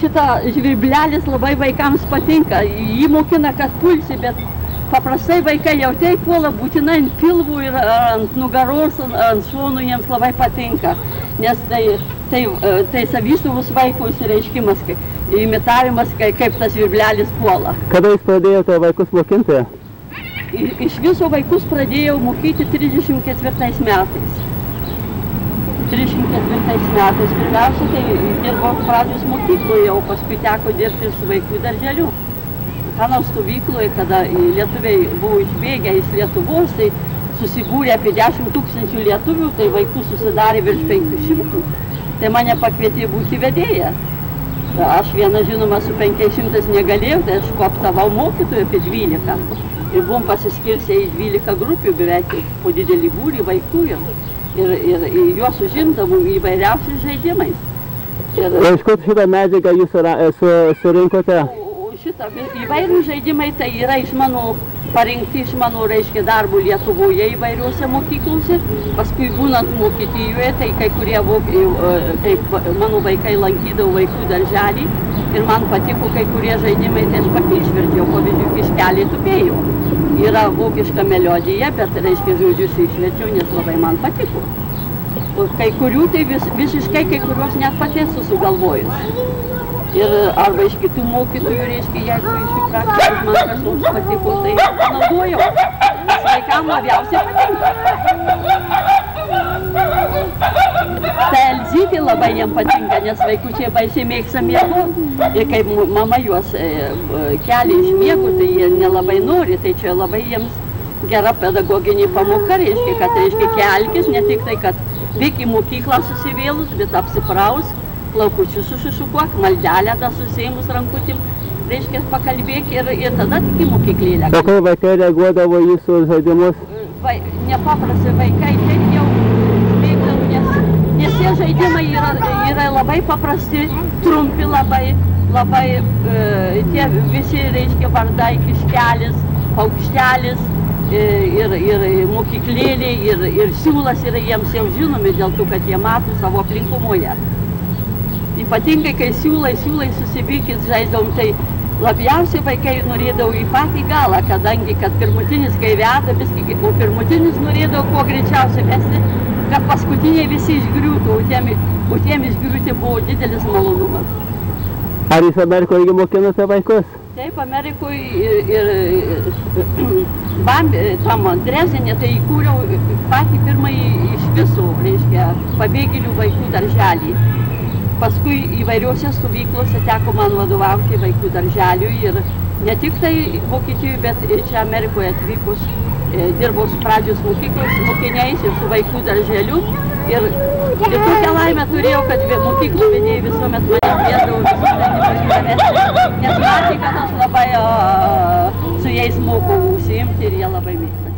šitą žvirblelis labai vaikams patinka. Jį mokina, kad pulsi, bet paprastai vaikai jau taip puola būtinai ant pilvų ir ant nugaros, ant šonų jiems labai patinka. Nes tai savistovos vaiko išreiškimas, imitavimas, kaip tas žvirblelis puola. Kada jūs pradėjote vaikus mokinti? Iš viso vaikus pradėjau mokyti 34 metais. 34 metais. Pirmiausia, tai dirbau pradžios mokykloje, o paskui teko dirbti su vaikų darželiu. Kano stovykloje, kada lietuviai buvo išbėgę iš Lietuvos, tai susibūrė apie 10 000 lietuvių, tai vaikų susidarė virš 500. Tai mane pakvietė būti vedėja. Aš viena, žinoma, su 500 negalėjau, tai aš kooptavau mokytojų apie 12. Ir buvom pasiskirstę į 12 grupių, beveik po didelį būrį vaikų. Ir juos užimdavom įvairiausiais žaidimais. Iš kur šitą medžiagą jūs surinkote? Šitą įvairių žaidimai tai yra parinkti iš mano, reiškia, darbų Lietuvoje įvairiuose mokyklose. Paskui būnant Vokietijoje, tai kai kurie mano vaikai lankydavo vaikų darželį ir man patiko kai kurie žaidimai, tai aš pati išverčiau, pavyzdžiui, kiškelį tupėjau. Yra vokiška melodija, bet, reiškia, žodžius išverčiau, nes labai man patiko. O kai kurių tai visiškai, kai kuriuos net pati esu sugalvojus. Ir arba iš kitų mokytojų, reiškia, jeigu iš jų praktikos man kas nors patiko, tai panaudojau. Nes vaikam labiausiai patinka. Tai Elzytė labai jiem patinka, nes vaikučiai baisiai mėgsta miego. Ir kai mama juos kelia iš miego, tai jie nelabai nori. Tai čia labai jiems gera pedagoginė pamoka, reiškia, kad reiškia kelkis, ne tik tai, kad vyk į mokyklą susivėlus, bet apsiprausk. Plaukučius susišukuok, maldelę dar susėmus rankutim, reiškia, pakalbėk ir tada tik į mokyklėlę. O kai vaikai reaguodavo į jūsų žaidimus? Nepaprastai vaikai, taip jau mėgdavo, nes tie žaidimai yra labai paprasti, trumpi labai, tie visi, reiškia, vardai, kiškelis, paukštelis, ir mokyklėlė, ir siūlas yra jiems jau žinomi dėl to, kad jie mato savo aplinkumoje. Ypatingai, kai siūlai susibykit žaisdavom, tai labiausiai vaikai norėdavo į patį galą, kadangi, kad pirmutinis kai veda, o pirmutinis norėdavo kuo greičiausiai vesti, kad paskutiniai visi išgriūtų, o tiem išgriūti buvo didelis malonumas. Ar jūs Amerikoje irgi mokinote vaikus? Taip, Amerikoje ir tam Drezdene tai įkūriau patį pirmąjį iš viso, reiškia, pabėgėlių vaikų darželį. Paskui įvairiuose stovyklose teko man vadovauti vaikų darželiui ir ne tik tai Vokietijoje, bet ir čia Amerikoje atvykus dirbau su pradžios mokyklos mokiniais ir su vaikų darželiu. Ir tokią laimę turėjau, kad mokyklų vedėjai visuomet mane kviesdavo visuomet, nes matė, kad aš labai su jais mokau užsiimti ir jie labai mėgsta.